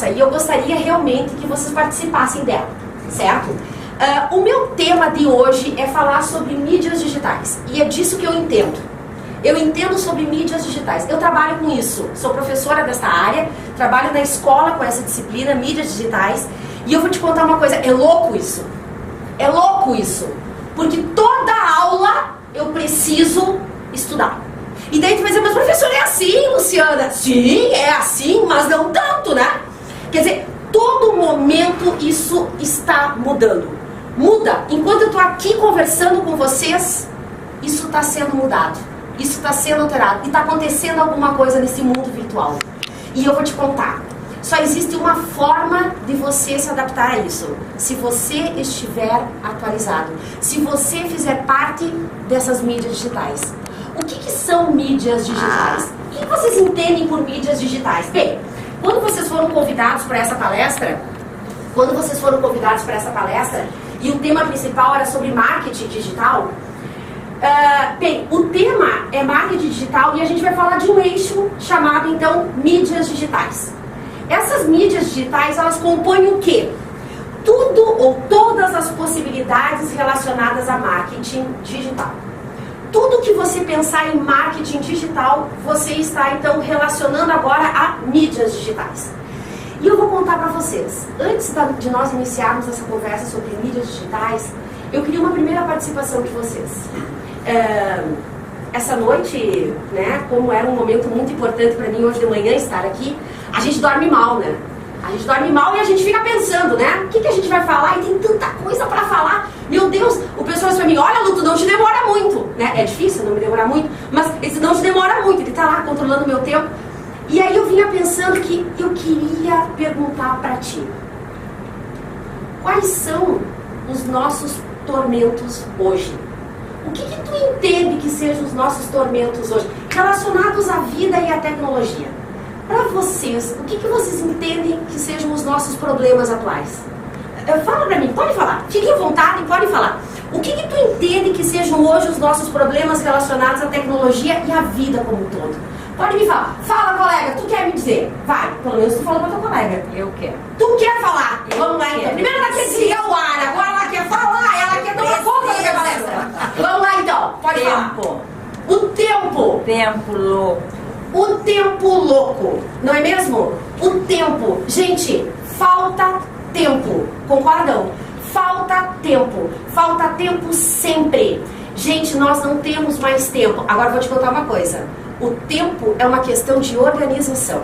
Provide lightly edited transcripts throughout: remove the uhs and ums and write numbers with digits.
conversa e eu gostaria realmente que vocês participassem dela, certo? O meu tema de hoje é falar sobre mídias digitais e é disso que eu entendo. Eu entendo sobre mídias digitais. Eu trabalho com isso, sou professora desta área, trabalho na escola com essa disciplina, mídias digitais, e eu vou te contar uma coisa, é louco isso. É louco isso, porque toda aula eu preciso estudar. E daí tu vai dizer, mas professor, é assim, Luciana? Sim, é assim, mas não tanto, né? Quer dizer, todo momento isso está mudando. Muda. Enquanto eu estou aqui conversando com vocês, isso está sendo mudado. Isso está sendo alterado. E está acontecendo alguma coisa nesse mundo virtual. E eu vou te contar. Só existe uma forma de você se adaptar a isso. Se você estiver atualizado. Se você fizer parte dessas mídias digitais. O que são mídias digitais? O que vocês entendem por mídias digitais? Bem, quando vocês foram convidados para essa palestra, e o tema principal era sobre marketing digital, bem, o tema é marketing digital e a gente vai falar de um eixo chamado, então, mídias digitais. Essas mídias digitais, elas compõem o quê? Tudo ou todas as possibilidades relacionadas a marketing digital. Tudo que você pensar em marketing digital, você está, então, relacionando agora a mídias digitais. E eu vou contar para vocês, antes de nós iniciarmos essa conversa sobre mídias digitais, eu queria uma primeira participação de vocês. Essa noite, né, como era um momento muito importante para mim hoje de manhã estar aqui, a gente dorme mal, né? A gente dorme mal e a gente fica pensando, né? O que a gente vai falar? E tem tanta coisa para falar. Meu Deus, o pessoal diz pra mim, olha, Lu, tu não te demora muito, né? É difícil não me demorar muito, mas ele não te demora muito, ele tá lá controlando o meu tempo. E aí eu vinha pensando que eu queria perguntar para ti, quais são os nossos tormentos hoje? O que tu entende que sejam os nossos tormentos hoje, relacionados à vida e à tecnologia? Para vocês, o que vocês entendem que sejam os nossos problemas atuais? Fala para mim, pode falar, fique à vontade, pode falar. O que tu entende que sejam hoje os nossos problemas relacionados à tecnologia e à vida como um todo? Pode me falar. Fala, colega, tu quer me dizer? Vai, pelo menos tu falou pra tua colega. Eu quero. Tu quer falar? Vamos lá então. Primeiro ela quer desligar o ar, agora ela quer falar, ela quer tomar conta da minha palestra. Vamos lá então, pode falar. O tempo. Tempo louco. O tempo louco, não é mesmo? O tempo. Gente, falta tempo. Concordam? Falta tempo. Falta tempo sempre. Gente, nós não temos mais tempo. Agora eu vou te contar uma coisa. O tempo é uma questão de organização.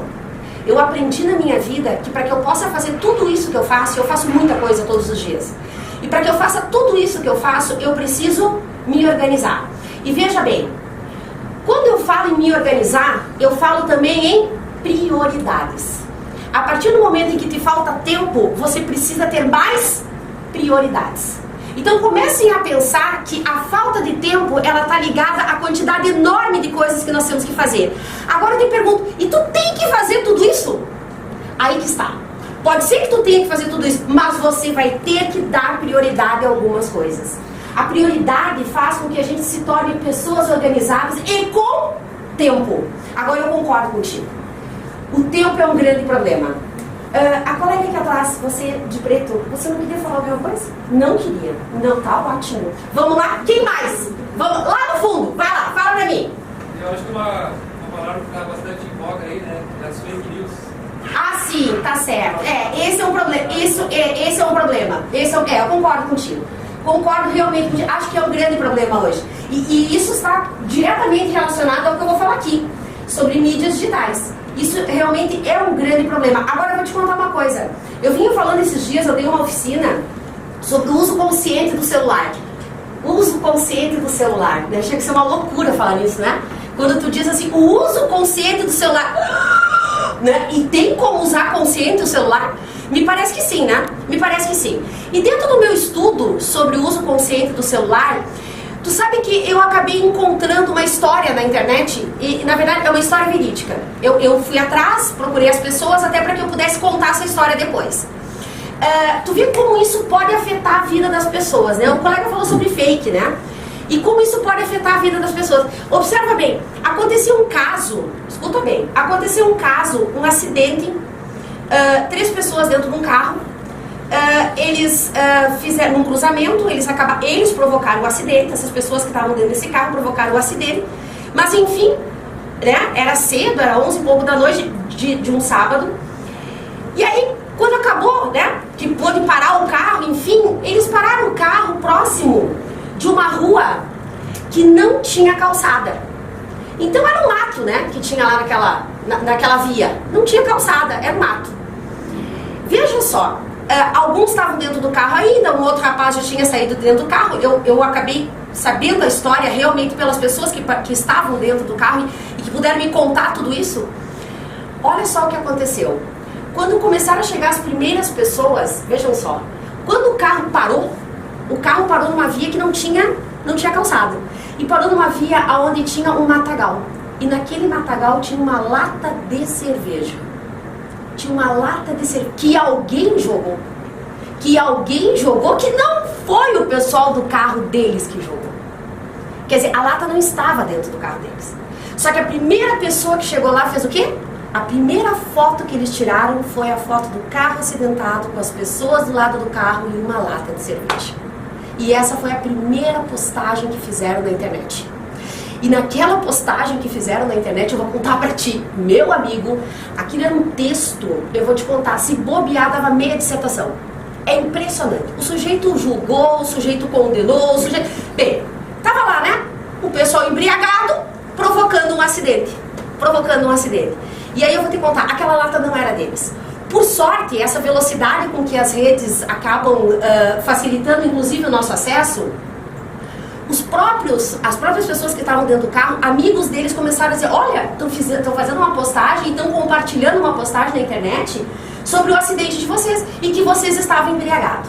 Eu aprendi na minha vida que para que eu possa fazer tudo isso que eu faço muita coisa todos os dias. E para que eu faça tudo isso que eu faço, eu preciso me organizar. E veja bem, quando eu falo em me organizar, eu falo também em prioridades. A partir do momento em que te falta tempo, você precisa ter mais prioridades. Então comecem a pensar que a falta de tempo, ela está ligada à quantidade enorme de coisas que nós temos que fazer. Agora eu te pergunto, e tu tem que fazer tudo isso? Aí que está. Pode ser que tu tenha que fazer tudo isso, mas você vai ter que dar prioridade a algumas coisas. A prioridade faz com que a gente se torne pessoas organizadas e com tempo. Agora eu concordo contigo. O tempo é um grande problema. A colega aqui atrás, você de preto, você não queria falar alguma coisa? Não queria. Não, tá ótimo. Vamos lá, quem mais? Vamos lá no fundo, vai lá, fala pra mim. Eu acho que uma palavra que está bastante em voga aí, né? É as fake news. Ah, sim, tá certo. Esse é um problema. Esse é um problema. Eu concordo contigo. Concordo realmente contigo. Acho que é um grande problema hoje. E isso está diretamente relacionado ao que eu vou falar aqui, sobre mídias digitais. Isso realmente é um grande problema. Agora eu vou te contar uma coisa. Eu vinha falando esses dias, eu dei uma oficina sobre o uso consciente do celular. Uso consciente do celular. Achei que isso é uma loucura falar nisso, né? Quando tu diz assim, o uso consciente do celular, né? E tem como usar consciente o celular? Me parece que sim, né? Me parece que sim. E dentro do meu estudo sobre o uso consciente do celular, tu sabe que eu acabei encontrando uma história na internet, e na verdade é uma história verídica. Eu fui atrás, procurei as pessoas até para que eu pudesse contar essa história depois. Tu vê como isso pode afetar a vida das pessoas, né? O colega falou sobre fake, né? E como isso pode afetar a vida das pessoas. Observa bem, aconteceu um caso, escuta bem, aconteceu um caso, um acidente 3 pessoas dentro de um carro. Eles fizeram um cruzamento, eles provocaram o acidente, essas pessoas que estavam dentro desse carro provocaram o acidente, mas enfim, né, era cedo, era 11 e pouco da noite de um sábado, e aí quando acabou, né, que pôde parar o carro, enfim, eles pararam o carro próximo de uma rua que não tinha calçada. Então era um mato, né, que tinha lá naquela via, não tinha calçada, era um mato. Vejam só, alguns estavam dentro do carro ainda, um outro rapaz já tinha saído dentro do carro. Eu acabei sabendo a história realmente pelas pessoas que estavam dentro do carro e que puderam me contar tudo isso. Olha só o que aconteceu. Quando começaram a chegar as primeiras pessoas, vejam só, quando o carro parou numa via que não tinha calçada. E parou numa via onde tinha um matagal. E naquele matagal tinha uma lata de cerveja. Tinha uma lata de cerveja que alguém jogou. Que não foi o pessoal do carro deles que jogou. Quer dizer, a lata não estava dentro do carro deles. Só que a primeira pessoa que chegou lá fez o quê? A primeira foto que eles tiraram foi a foto do carro acidentado com as pessoas do lado do carro e uma lata de cerveja. E essa foi a primeira postagem que fizeram na internet. E naquela postagem que fizeram na internet, eu vou contar pra ti, meu amigo, aquilo era um texto, eu vou te contar, se bobear dava meia dissertação. É impressionante. O sujeito julgou, o sujeito condenou, Bem, tava lá, né? O pessoal embriagado, provocando um acidente. E aí eu vou te contar, aquela lata não era deles. Por sorte, essa velocidade com que as redes acabam facilitando, inclusive, o nosso acesso, as próprias pessoas que estavam dentro do carro, amigos deles começaram a dizer, olha, estão fazendo uma postagem, estão compartilhando uma postagem na internet sobre o acidente de vocês e que vocês estavam embriagados.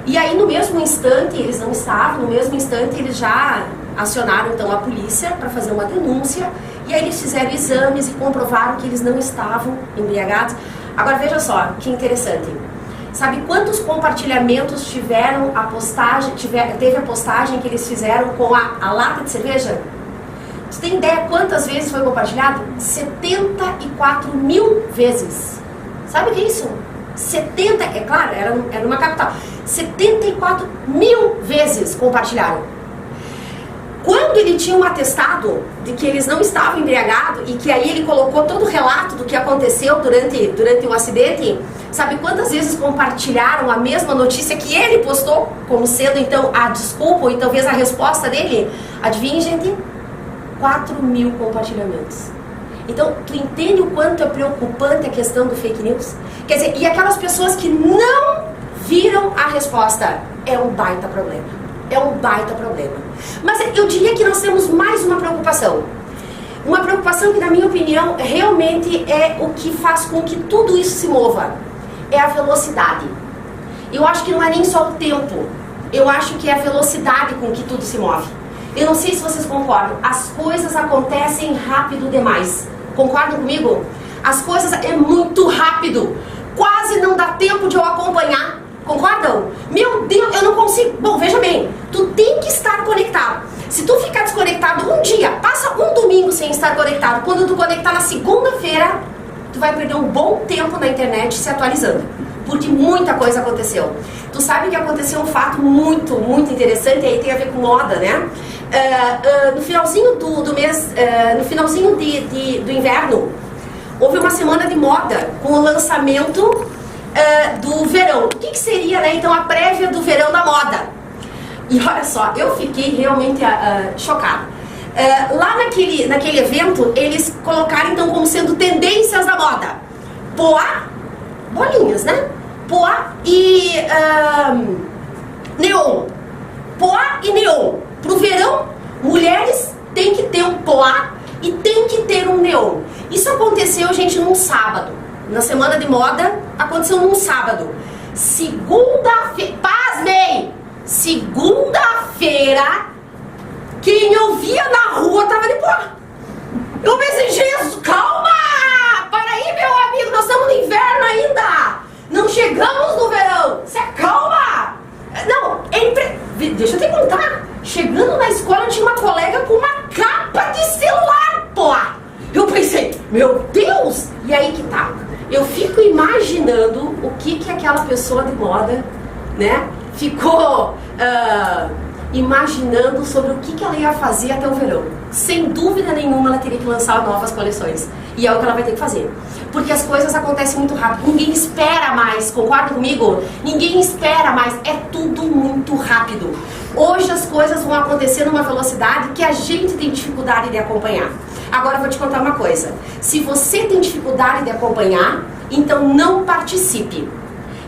E aí no mesmo instante, eles não estavam, no mesmo instante eles já acionaram então a polícia para fazer uma denúncia e aí eles fizeram exames e comprovaram que eles não estavam embriagados. Agora veja só, que interessante. Sabe quantos compartilhamentos tiveram a postagem, teve a postagem que eles fizeram com a lata de cerveja? Você tem ideia quantas vezes foi compartilhado? 74 mil vezes. Sabe o que é isso? 70, é claro, era numa capital. 74 mil vezes compartilharam. Quando ele tinha um atestado de que eles não estavam embriagados e que aí ele colocou todo o relato do que aconteceu durante o acidente, sabe quantas vezes compartilharam a mesma notícia que ele postou, como sendo então a desculpa ou talvez a resposta dele? Adivinha, gente? 4 mil compartilhamentos. Então, tu entende o quanto é preocupante a questão do fake news? Quer dizer, e aquelas pessoas que não viram a resposta, é um baita problema. É um baita problema. Mas eu diria que nós temos mais uma preocupação. Uma preocupação que, na minha opinião, realmente é o que faz com que tudo isso se mova. É a velocidade. Eu acho que não é nem só o tempo. Eu acho que é a velocidade com que tudo se move. Eu não sei se vocês concordam. As coisas acontecem rápido demais. Concordam comigo? As coisas é muito rápido. Quase não dá tempo de eu acompanhar. Concordam? Meu Deus, eu não consigo. Bom, veja bem, tu tem que estar conectado. Se tu ficar desconectado um dia, passa um domingo sem estar conectado. Quando tu conectar na segunda-feira, tu vai perder um bom tempo na internet se atualizando. Porque muita coisa aconteceu. Tu sabe que aconteceu um fato muito, muito interessante, aí tem a ver com moda, né? No finalzinho do mês, no finalzinho do inverno, houve uma semana de moda com o lançamento do verão. O que seria, né, então, a prévia do verão da moda? E olha só, eu fiquei realmente chocada. Lá naquele evento, eles colocaram então como sendo tendências da moda: poá, bolinhas, né? Poá e neon. Poá e neon. Pro verão, mulheres têm que ter um poá e tem que ter um neon. Isso aconteceu, gente, num sábado. Na semana de moda, aconteceu num sábado. Segunda-feira, pasmei! Segunda-feira, quem eu via na rua tava de poá. Eu pensei, Jesus, calma! Para aí, meu amigo, nós estamos no inverno ainda! Não chegamos no verão! Se acalma! Não, deixa eu te contar. Chegando na escola, tinha uma colega com uma capa de celular, poá! Eu pensei, meu Deus! E aí que tá? Eu fico imaginando aquela pessoa de moda, né, ficou imaginando sobre o que ela ia fazer até o verão. Sem dúvida nenhuma ela teria que lançar novas coleções. E é o que ela vai ter que fazer. Porque as coisas acontecem muito rápido. Ninguém espera mais, concorda comigo? Ninguém espera mais. É tudo muito rápido. Hoje as coisas vão acontecer numa velocidade que a gente tem dificuldade de acompanhar. Agora eu vou te contar uma coisa. Se você tem dificuldade de acompanhar, então não participe.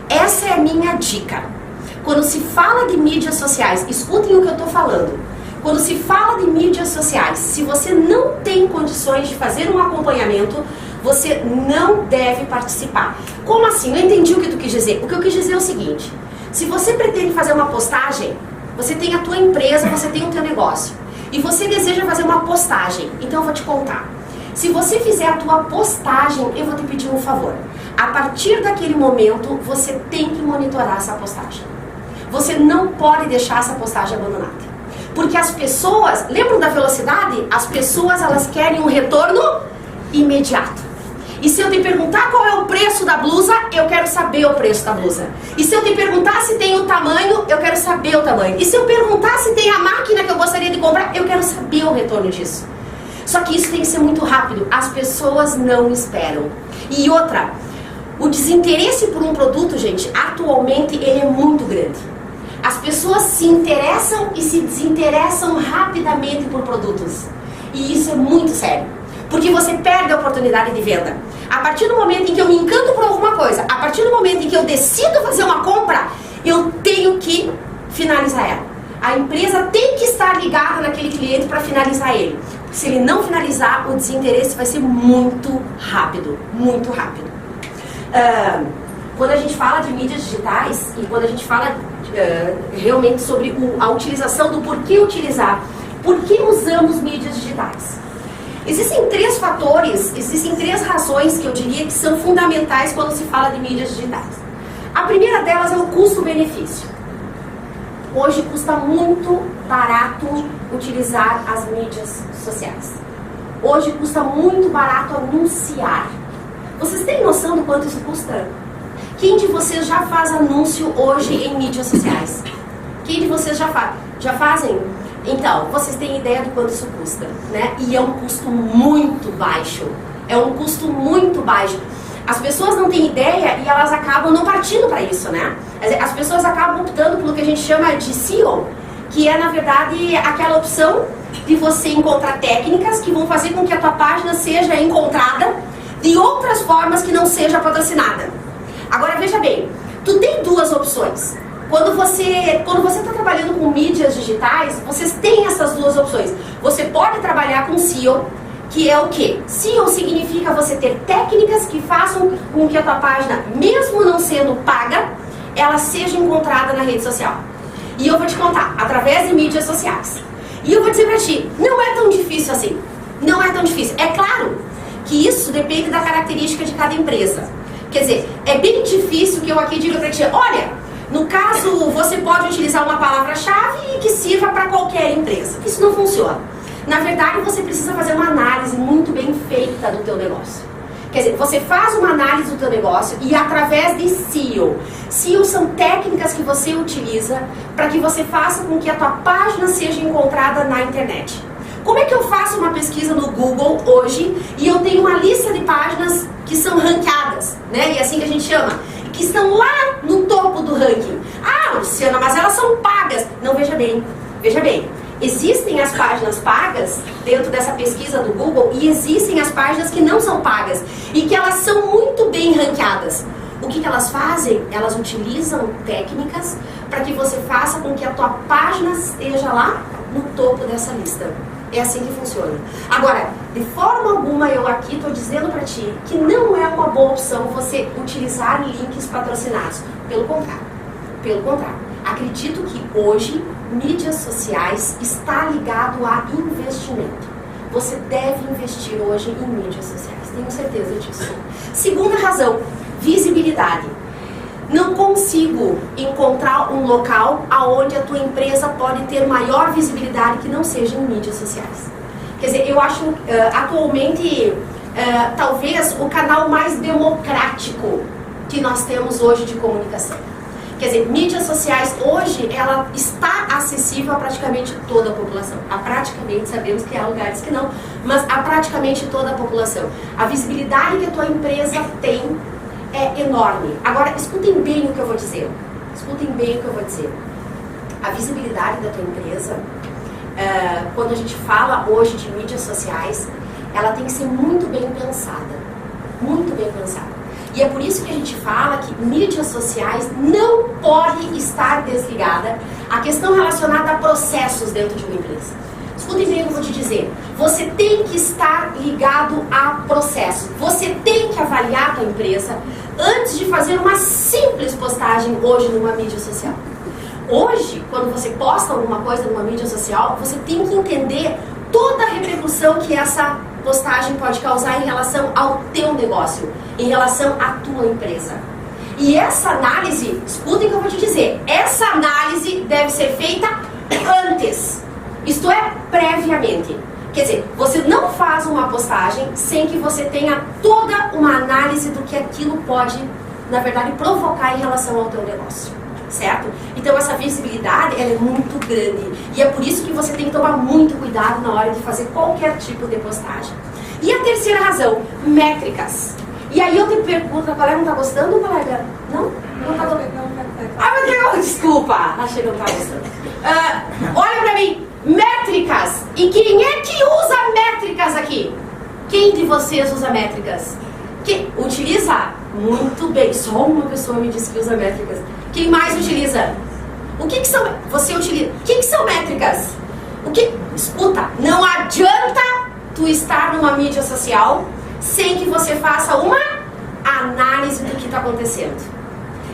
Essa é a minha dica. Quando se fala de mídias sociais, escutem o que eu estou falando. Quando se fala de mídias sociais, se você não tem condições de fazer um acompanhamento, você não deve participar. Como assim? Eu entendi o que tu quis dizer. O que eu quis dizer é o seguinte: se você pretende fazer uma postagem, você tem a tua empresa, você tem o teu negócio, e você deseja fazer uma postagem, então eu vou te contar. Se você fizer a tua postagem, eu vou te pedir um favor. A partir daquele momento, você tem que monitorar essa postagem. Você não pode deixar essa postagem abandonada. Porque as pessoas, lembram da velocidade? As pessoas, elas querem um retorno imediato. E se eu te perguntar qual é o preço da blusa, eu quero saber o preço da blusa. E se eu te perguntar se tem o tamanho, eu quero saber o tamanho. E se eu perguntar se tem a máquina que eu gostaria de comprar, eu quero saber o retorno disso. Só que isso tem que ser muito rápido. As pessoas não esperam. E outra, o desinteresse por um produto, gente, atualmente ele é muito grande. As pessoas se interessam e se desinteressam rapidamente por produtos. E isso é muito sério. Porque você perde a oportunidade de venda. A partir do momento em que eu me encanto por alguma coisa, a partir do momento em que eu decido fazer uma compra, eu tenho que finalizar ela. A empresa tem que estar ligada naquele cliente para finalizar ele. Se ele não finalizar, o desinteresse vai ser muito rápido. Muito rápido. Quando a gente fala de mídias digitais e quando a gente fala realmente sobre a utilização do porquê utilizar, por que usamos mídias digitais? Existem três fatores, existem três razões que eu diria que são fundamentais quando se fala de mídias digitais. A primeira delas é o custo-benefício. Hoje custa muito barato utilizar as mídias sociais. Hoje custa muito barato anunciar. Vocês têm noção do quanto isso custa? Quem de vocês já faz anúncio hoje em mídias sociais? Quem de vocês já fazem? Então, vocês têm ideia do quanto isso custa, né? E é um custo muito baixo. É um custo muito baixo. As pessoas não têm ideia e elas acabam não partindo para isso, né? As pessoas acabam optando pelo que a gente chama de SEO, que é, na verdade, aquela opção de você encontrar técnicas que vão fazer com que a tua página seja encontrada de outras formas que não seja patrocinada. Agora, veja bem, tu tem duas opções. Quando você está trabalhando com mídias digitais, vocês têm essas duas opções. Você pode trabalhar com SEO, que é o quê? SEO significa você ter técnicas que façam com que a tua página, mesmo não sendo paga, ela seja encontrada na rede social. E eu vou te contar, através de mídias sociais. E eu vou dizer pra ti, não é tão difícil assim. Não é tão difícil. É claro que isso depende da característica de cada empresa. Quer dizer, é bem difícil que eu aqui diga pra ti, olha, no caso, você pode utilizar uma palavra-chave que sirva para qualquer empresa. Isso não funciona. Na verdade, você precisa fazer uma análise muito bem feita do teu negócio. Quer dizer, você faz uma análise do teu negócio e através de SEO. SEO são técnicas que você utiliza para que você faça com que a tua página seja encontrada na internet. Como é que eu faço uma pesquisa no Google hoje e eu tenho uma lista de páginas que são ranqueadas, né? E é assim que a gente chama. Que estão lá no topo do ranking. Ah, Luciana, mas elas são pagas. Não, veja bem. Existem as páginas pagas dentro dessa pesquisa do Google e existem as páginas que não são pagas e que elas são muito bem ranqueadas. O que elas fazem? Elas utilizam técnicas para que você faça com que a tua página esteja lá no topo dessa lista. É assim que funciona. Agora, de forma alguma eu aqui estou dizendo para ti que não é uma boa opção você utilizar links patrocinados. Pelo contrário. Pelo contrário. Acredito que hoje mídias sociais está ligado a investimento. Você deve investir hoje em mídias sociais. Tenho certeza disso. Segunda razão, visibilidade. Não consigo encontrar um local onde a tua empresa pode ter maior visibilidade que não seja em mídias sociais. Quer dizer, eu acho atualmente talvez o canal mais democrático que nós temos hoje de comunicação. Quer dizer, mídias sociais hoje, ela está acessível a praticamente toda a população. A praticamente, sabemos que há lugares que não, mas a praticamente toda a população. A visibilidade que a tua empresa tem é enorme. Agora, escutem bem o que eu vou dizer. Escutem bem o que eu vou dizer. A visibilidade da tua empresa, quando a gente fala hoje de mídias sociais, ela tem que ser muito bem pensada. Muito bem pensada. E é por isso que a gente fala que mídias sociais não pode estar desligada a questão relacionada a processos dentro de uma empresa. Escutem bem o que eu vou te dizer. Você tem que estar ligado a processos. Você tem que avaliar a tua empresa antes de fazer uma simples postagem hoje numa mídia social. Hoje, quando você posta alguma coisa numa mídia social, você tem que entender toda a repercussão que essa postagem pode causar em relação ao teu negócio, em relação à tua empresa. E essa análise, escutem o que eu vou te dizer, essa análise deve ser feita antes, isto é, previamente. Quer dizer, você não faz uma postagem sem que você tenha toda uma análise do que aquilo pode, na verdade, provocar em relação ao teu negócio. Certo? Então essa visibilidade ela é muito grande e é por isso que você tem que tomar muito cuidado na hora de fazer qualquer tipo de postagem. E a terceira razão, métricas. E aí eu te pergunto, a colega não está gostando, colega? Não? Não está gostando? Ah, meu Deus, desculpa, achei que não está gostando. Olha pra mim, métricas. E quem é que usa métricas aqui? Quem de vocês usa métricas? Quem utiliza? Muito bem, só uma pessoa me disse que usa métricas. Quem mais utiliza? O que são? Você utiliza? O que são métricas? Escuta, não adianta tu estar numa mídia social sem que você faça uma análise do que está acontecendo.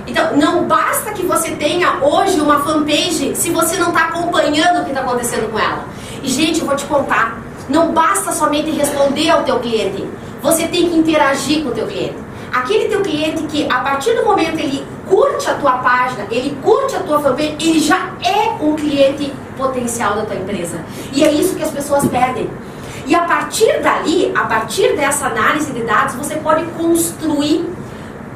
Então, não basta que você tenha hoje uma fanpage se você não está acompanhando o que está acontecendo com ela. E, gente, eu vou te contar, não basta somente responder ao teu cliente, você tem que interagir com o teu cliente. Aquele teu cliente que, a partir do momento ele curte a tua página, ele curte a tua fanpage, ele já é um cliente potencial da tua empresa. E é isso que as pessoas perdem. E a partir dali, a partir dessa análise de dados, você pode construir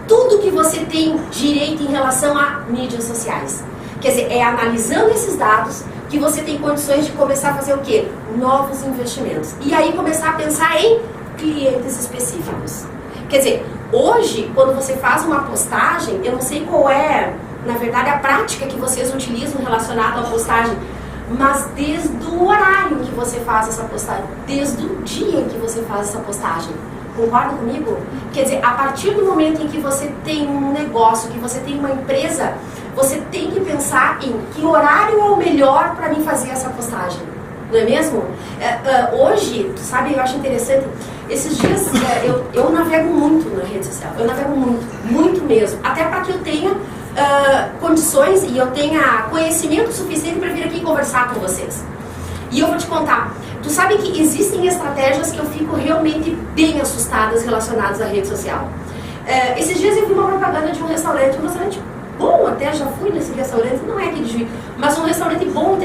tudo que você tem direito em relação a mídias sociais. Quer dizer, é analisando esses dados que você tem condições de começar a fazer o quê? Novos investimentos. E aí começar a pensar em clientes específicos. Quer dizer, hoje, quando você faz uma postagem, eu não sei qual é, na verdade, a prática que vocês utilizam relacionada à postagem, mas desde o horário em que você faz essa postagem, desde o dia em que você faz essa postagem. Concorda comigo? Quer dizer, a partir do momento em que você tem um negócio, que você tem uma empresa, você tem que pensar em que horário é o melhor para mim fazer essa postagem. Não é mesmo? Hoje, tu sabe, eu acho interessante, esses dias eu navego muito na rede social, eu navego muito mesmo, até para que eu tenha condições e eu tenha conhecimento suficiente para vir aqui conversar com vocês. E eu vou te contar, tu sabe que existem estratégias que eu fico realmente bem assustadas relacionadas à rede social. Esses dias eu vi uma propaganda de um restaurante bom, até já fui nesse restaurante, não é aqui de Juiz, mas um restaurante bom.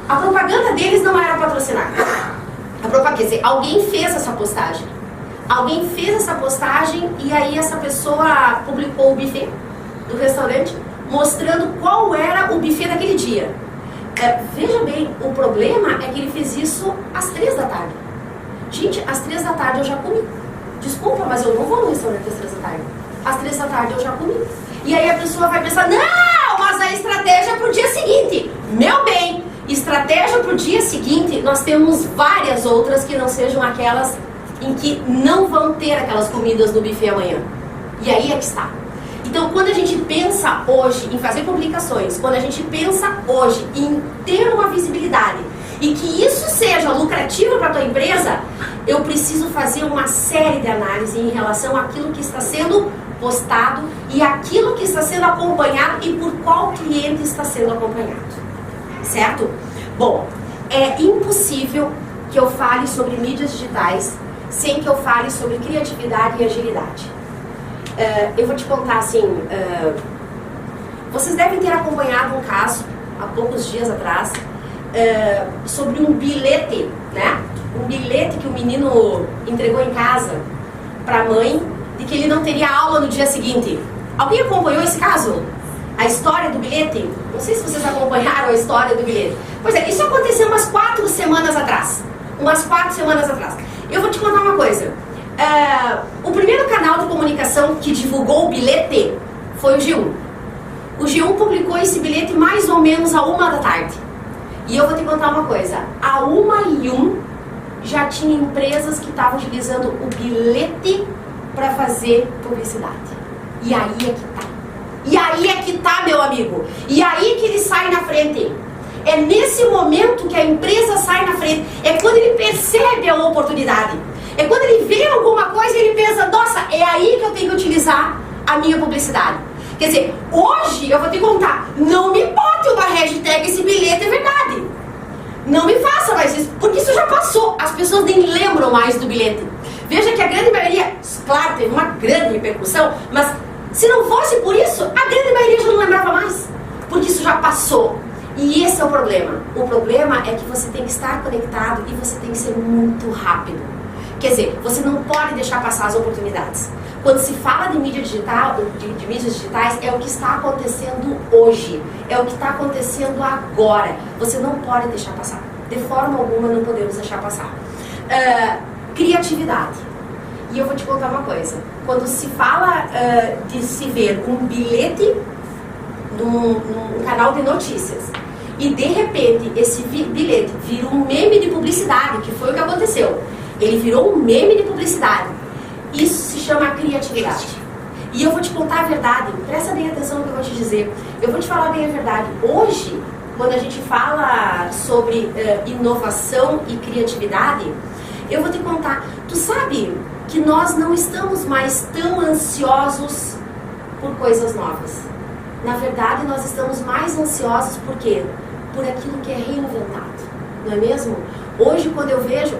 A propaganda deles não era patrocinar. Quer dizer, alguém fez essa postagem. Alguém fez essa postagem e aí essa pessoa publicou o buffet do restaurante, mostrando qual era o buffet daquele dia. Veja bem, o problema é que ele fez isso às 3 da tarde. Gente, às 3 da tarde eu já comi. Desculpa, mas eu não vou no restaurante às 3 da tarde. Às 3 da tarde eu já comi. E aí a pessoa vai pensar, não, mas a estratégia é pro dia seguinte. Meu bem, estratégia pro dia seguinte, nós temos várias outras que não sejam aquelas em que não vão ter aquelas comidas no buffet amanhã. E aí é que está. Então, quando a gente pensa hoje em fazer publicações, quando a gente pensa hoje em ter uma visibilidade e que isso seja lucrativo para a tua empresa, eu preciso fazer uma série de análises em relação àquilo que está sendo postado e aquilo que está sendo acompanhado e por qual cliente está sendo acompanhado. Certo? Bom, é impossível que eu fale sobre mídias digitais sem que eu fale sobre criatividade e agilidade. Eu vou te contar assim, vocês devem ter acompanhado um caso, há poucos dias atrás, sobre um bilhete, né? Um bilhete que o menino entregou em casa para a mãe, de que ele não teria aula no dia seguinte. Alguém acompanhou esse caso? A história do bilhete? Não sei se vocês acompanharam a história do bilhete. Pois é, isso aconteceu umas 4 semanas atrás. Eu vou te contar uma coisa. O primeiro canal de comunicação que divulgou o bilhete foi o G1. O G1 publicou esse bilhete mais ou menos à 1 da tarde. E eu vou te contar uma coisa. À 1h01 já tinha empresas que estavam utilizando o bilhete para fazer publicidade. E aí é que tá, meu amigo. E aí que ele sai na frente. É nesse momento que a empresa sai na frente. É quando ele percebe a oportunidade. É quando ele vê alguma coisa e ele pensa, nossa, é aí que eu tenho que utilizar a minha publicidade. Quer dizer, hoje eu vou te contar, não me bote uma hashtag esse bilhete é verdade. Não me faça mais isso, porque isso já passou. As pessoas nem lembram mais do bilhete. Veja que a grande maioria, claro, teve uma grande repercussão, mas se não fosse por isso, a grande maioria já não lembrava mais. Porque isso já passou. E esse é o problema. O problema é que você tem que estar conectado e você tem que ser muito rápido. Quer dizer, você não pode deixar passar as oportunidades. Quando se fala de mídia digital, de mídias digitais, é o que está acontecendo hoje. É o que está acontecendo agora. Você não pode deixar passar. De forma alguma não podemos deixar passar. Criatividade. E eu vou te contar uma coisa. Quando se fala de se ver um bilhete num canal de notícias e de repente esse bilhete vira um meme de publicidade, que foi o que aconteceu. Ele virou um meme de publicidade. Isso se chama criatividade. E eu vou te contar a verdade. Presta bem atenção no que eu vou te dizer. Eu vou te falar bem a verdade. Hoje, quando a gente fala sobre inovação e criatividade, eu vou te contar. Tu sabe que nós não estamos mais tão ansiosos por coisas novas. Na verdade, nós estamos mais ansiosos por quê? Por aquilo que é reinventado. Não é mesmo? Hoje, quando eu vejo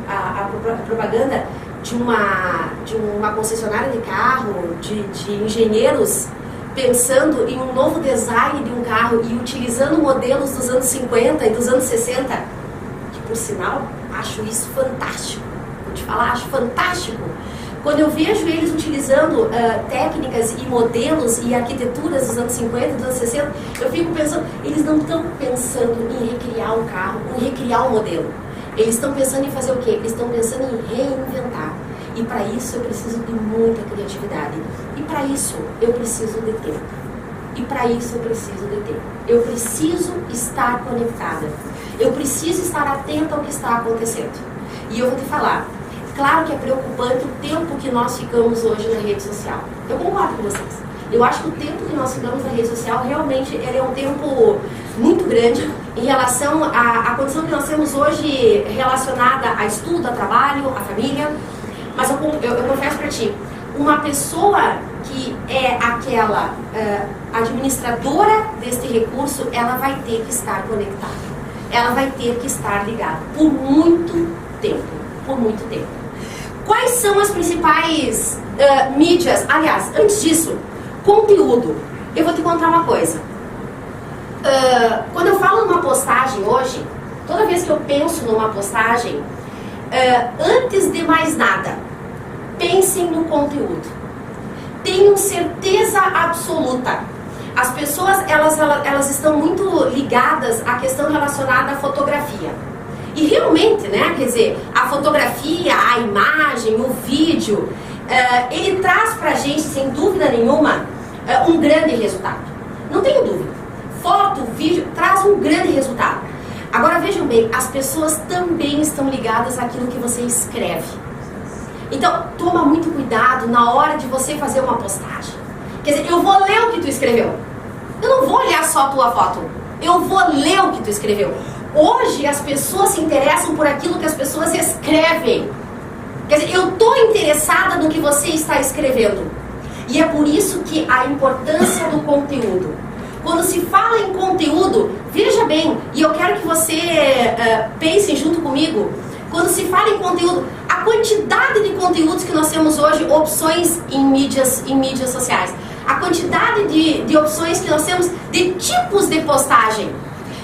a propaganda de uma concessionária de carro, de engenheiros pensando em um novo design de um carro e utilizando modelos dos anos 50 e dos anos 60, que por sinal, acho isso fantástico. Vou te falar, acho fantástico. Quando eu vejo eles utilizando técnicas e modelos e arquiteturas dos anos 50 e dos anos 60, eu fico pensando, eles não estão pensando em recriar um carro, em recriar um modelo. Eles estão pensando em fazer o quê? Eles estão pensando em reinventar. E para isso eu preciso de muita criatividade. E para isso eu preciso de tempo. E para isso eu preciso de tempo. Eu preciso estar conectada. Eu preciso estar atenta ao que está acontecendo. E eu vou te falar, claro que é preocupante o tempo que nós ficamos hoje na rede social. Eu concordo com vocês. Eu acho que o tempo que nós ficamos na rede social realmente ele é um tempo muito grande em relação à condição que nós temos hoje relacionada a estudo, a trabalho, a família. Mas eu confesso para ti, uma pessoa que é aquela administradora deste recurso, ela vai ter que estar conectada. Ela vai ter que estar ligada por muito tempo. Por muito tempo. Quais são as principais mídias? Aliás, antes disso, conteúdo. Eu vou te contar uma coisa. Quando eu falo numa postagem hoje, toda vez que eu penso numa postagem, antes de mais nada, pensem no conteúdo. Tenham certeza absoluta. As pessoas, elas estão muito ligadas à questão relacionada à fotografia. E realmente, né, quer dizer, a fotografia, a imagem, o vídeo, ele traz pra gente, sem dúvida nenhuma, um grande resultado. Não tenho dúvida. Foto, vídeo, traz um grande resultado. Agora vejam bem, as pessoas também estão ligadas àquilo que você escreve. Então, toma muito cuidado na hora de você fazer uma postagem. Quer dizer, eu vou ler o que tu escreveu. Eu não vou olhar só a tua foto. Eu vou ler o que tu escreveu. Hoje as pessoas se interessam por aquilo que as pessoas escrevem. Quer dizer, eu estou interessada no que você está escrevendo. E é por isso que a importância do conteúdo. Quando se fala em conteúdo, veja bem, e eu quero que você pense junto comigo, quando se fala em conteúdo, a quantidade de conteúdos que nós temos hoje, opções em mídias sociais, a quantidade de opções que nós temos de tipos de postagem.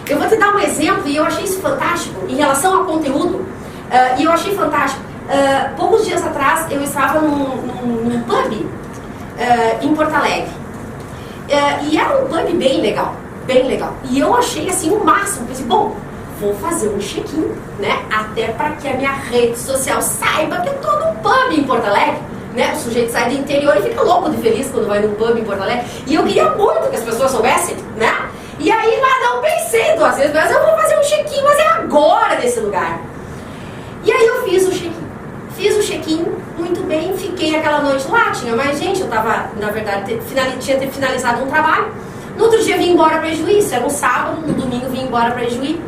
Eu vou te dar um exemplo, e eu achei isso fantástico, em relação ao conteúdo, e eu achei fantástico. Poucos dias atrás eu estava num pub em Porto Alegre. E era um pub bem legal, bem legal. E eu achei assim o máximo. Pensei, bom, vou fazer um check-in, né? Até para que a minha rede social saiba que eu tô num pub em Porto Alegre. Né? O sujeito sai do interior e fica louco de feliz quando vai num pub em Porto Alegre. E eu queria muito que as pessoas soubessem, né? E aí lá não pensei duas vezes, mas eu vou fazer um check-in, mas é agora nesse lugar. E aí eu fiz o check-in. Fiz o check-in muito bem, fiquei aquela noite lá, tinha mais gente, eu tava, na verdade, tinha finalizado um trabalho. No outro dia vim embora para Ijuí, isso era um sábado, no domingo vim embora para Ijuí.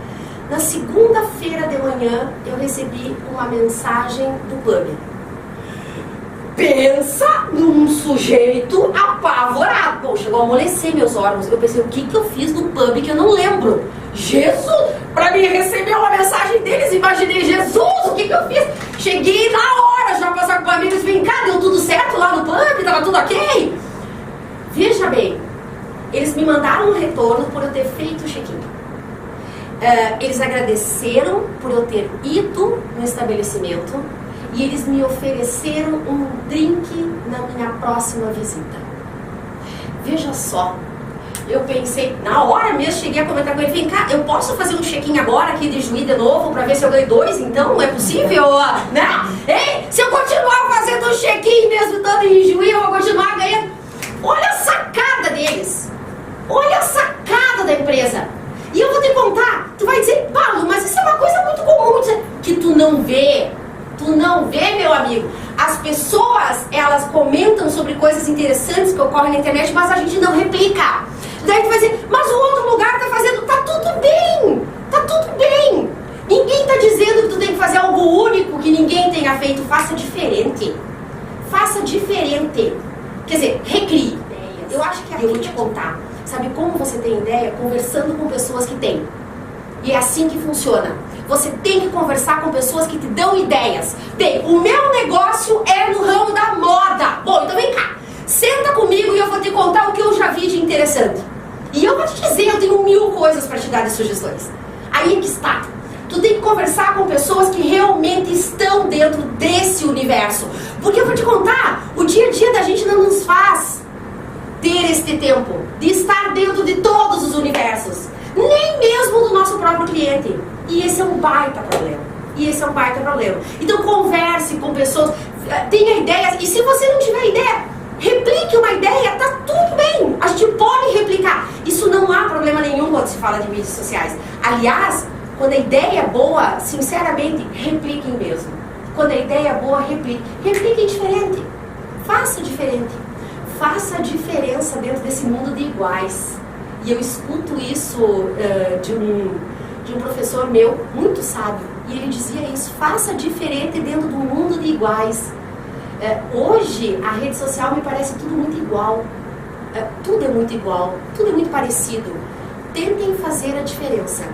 Na segunda-feira de manhã eu recebi uma mensagem do pub. Pensa num sujeito apavorado. Pô, chegou a amolecer meus órgãos. Eu pensei, o que eu fiz no pub que eu não lembro? Jesus! Pra mim receber uma mensagem deles, imaginei, Jesus, o que eu fiz? Cheguei na hora, já passar com amigos, vem cá, deu tudo certo lá no pub, tava tudo ok? Veja bem, eles me mandaram um retorno por eu ter feito o check-in. Eles agradeceram por eu ter ido no estabelecimento. E eles me ofereceram um drink na minha próxima visita. Veja só, eu pensei, na hora mesmo, cheguei a comentar com ele, vem cá, eu posso fazer um check-in agora aqui de Juí de novo, pra ver se eu ganho 2, então? Não é possível, né? Ei, se eu continuar fazendo um check-in mesmo estando em Juí, eu vou continuar ganhando. Olha a sacada deles. Olha a sacada da empresa. E eu vou te contar, tu vai dizer, Paulo, mas isso é uma coisa muito comum, que tu não vê. Tu não vê, meu amigo. As pessoas, elas comentam sobre coisas interessantes que ocorrem na internet, mas a gente não replica. Daí tu vai dizer, mas o outro lugar tá fazendo, tá tudo bem. Tá tudo bem. Ninguém tá dizendo que tu tem que fazer algo único que ninguém tenha feito. Faça diferente. Faça diferente. Quer dizer, recrie. Eu acho que aqui eu vou te contar. Sabe como você tem ideia? Conversando com pessoas que têm. E é assim que funciona. Você tem que conversar com pessoas que te dão ideias. Bem, o meu negócio é no ramo da moda. Bom, então vem cá. Senta comigo e eu vou te contar o que eu já vi de interessante. E eu vou te dizer, eu tenho 1000 coisas para te dar de sugestões. Aí é que está. Tu tem que conversar com pessoas que realmente estão dentro desse universo. Porque eu vou te contar, o dia a dia da gente não nos faz ter este tempo de estar dentro de todos os universos. Nem mesmo do nosso próprio cliente. E esse é um baita problema. Então converse com pessoas, tenha ideias. E se você não tiver ideia, replique uma ideia, tá tudo bem. A gente pode replicar. Isso não há problema nenhum quando se fala de mídias sociais. Aliás, quando a ideia é boa, sinceramente, repliquem mesmo. Quando a ideia é boa, repliquem diferente. Faça diferente. Faça a diferença dentro desse mundo de iguais. E eu escuto isso de um professor meu, muito sábio, e ele dizia isso, faça diferente dentro do mundo de iguais. Hoje, a rede social me parece tudo muito igual. Tudo é muito igual, tudo é muito parecido. Tentem fazer a diferença.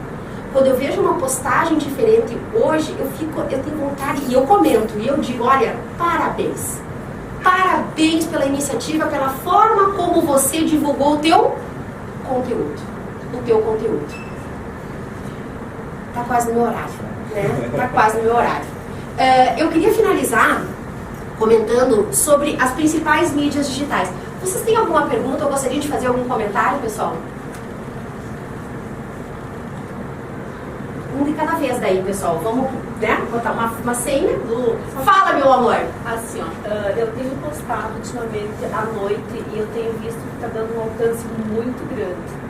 Quando eu vejo uma postagem diferente, hoje, eu tenho vontade, e eu comento, e eu digo, olha, parabéns. Parabéns pela iniciativa, pela forma como você divulgou o teu conteúdo. Tá quase no meu horário, né? Tá quase no meu horário. Eu queria finalizar comentando sobre as principais mídias digitais. Vocês têm alguma pergunta ou gostariam de fazer algum comentário, pessoal? Um de cada vez daí, pessoal. Vamos, né, botar uma senha. Fala, meu amor. Assim, ó, eu tenho postado ultimamente à noite e eu tenho visto que tá dando um alcance muito grande.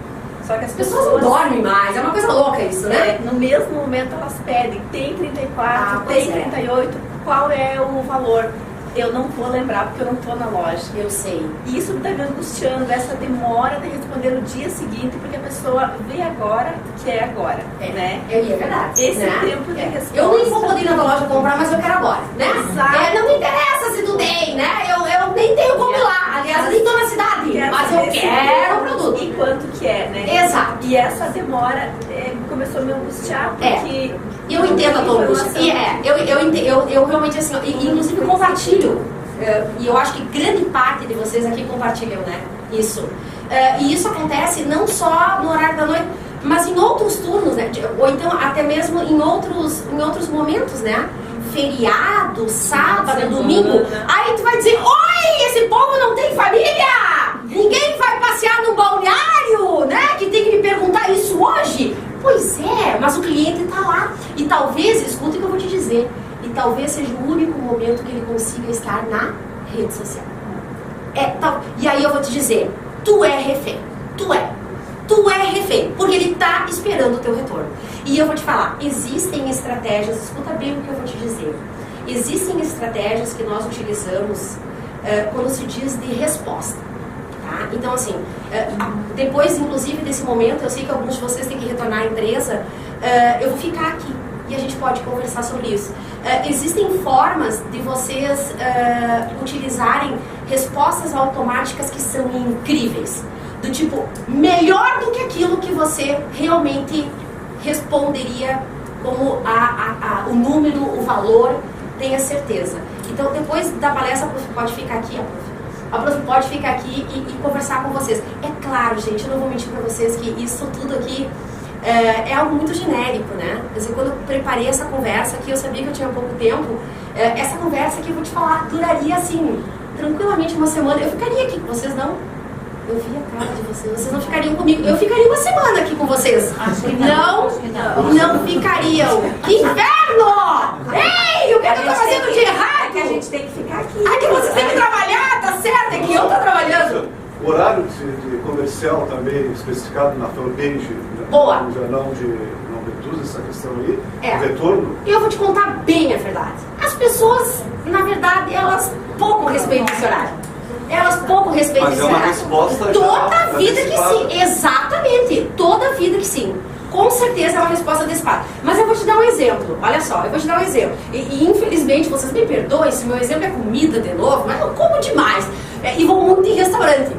Só que as pessoas não dormem mais, é uma coisa louca isso, né? No mesmo momento elas pedem, tem 34, tem 38, qual é o valor? Eu não vou lembrar porque eu não estou na loja. Eu sei. E isso está me angustiando, essa demora de responder no dia seguinte, porque a pessoa vê agora que é agora, né? É verdade. Esse né? tempo de resposta. Eu nem vou poder ir na tua loja comprar, mas eu quero agora, né? Exato. Não me interessa se tu tem, né? Eu nem tenho como ir lá. Aliás, eu nem estou na cidade, mas eu quero o produto. E quanto que é, né? Exato. E essa demora começou a me angustiar, porque... Eu entendo a tua angústia. Eu realmente, assim, inclusive compartilho. E eu acho que grande parte de vocês aqui compartilham, né? Isso. E isso acontece não só no horário da noite, mas em outros turnos, né? Ou então até mesmo em outros momentos, né? feriado, sábado, domingo, aí tu vai dizer, oi, esse povo não tem família! Ninguém vai passear no balneário, né? Que tem que me perguntar isso hoje. Pois é, mas o cliente está lá. E talvez, escuta o que eu vou te dizer, e talvez seja o único momento que ele consiga estar na rede social. E aí eu vou te dizer, tu é refém. Tu é refém, porque ele está esperando o teu retorno. E eu vou te falar, existem estratégias, escuta bem o que eu vou te dizer. Existem estratégias que nós utilizamos quando se diz de resposta. Tá? Então, assim, depois, inclusive, desse momento, eu sei que alguns de vocês têm que retornar à empresa, eu vou ficar aqui e a gente pode conversar sobre isso. Existem formas de vocês utilizarem respostas automáticas que são incríveis. Do tipo, melhor do que aquilo que você realmente responderia como o número, o valor, tenha certeza. Então, depois da palestra, a prof pode ficar aqui, a prof pode ficar aqui e conversar com vocês. É claro, gente, eu não vou mentir para vocês que isso tudo aqui é algo muito genérico, né? Quer dizer, quando eu preparei essa conversa aqui, eu sabia que eu tinha pouco tempo. Essa conversa aqui, eu vou te falar, duraria assim, tranquilamente uma semana. Eu ficaria aqui com vocês, não? Eu vi a cara de vocês não ficariam comigo. Eu ficaria uma semana aqui com vocês. Não ficariam. Que inferno! Ei, o que eu tô fazendo de errado? É que a gente tem que ficar aqui. É que vocês têm que trabalhar, tá certo? É que eu tô trabalhando. O horário de comercial também especificado na fanpage. Boa. No jornal de Não Reduz essa questão aí. É. O retorno. Eu vou te contar bem a verdade. As pessoas, na verdade, elas pouco respeitam esse horário. Elas pouco respeitam esse horário. Mas é uma resposta toda vida que sim, exatamente, toda vida que sim. Com certeza é uma resposta antecipada. Mas eu vou te dar um exemplo, olha só, eu vou te dar um exemplo. E infelizmente, vocês me perdoem se meu exemplo é comida de novo, mas eu como demais. E vou muito em restaurante.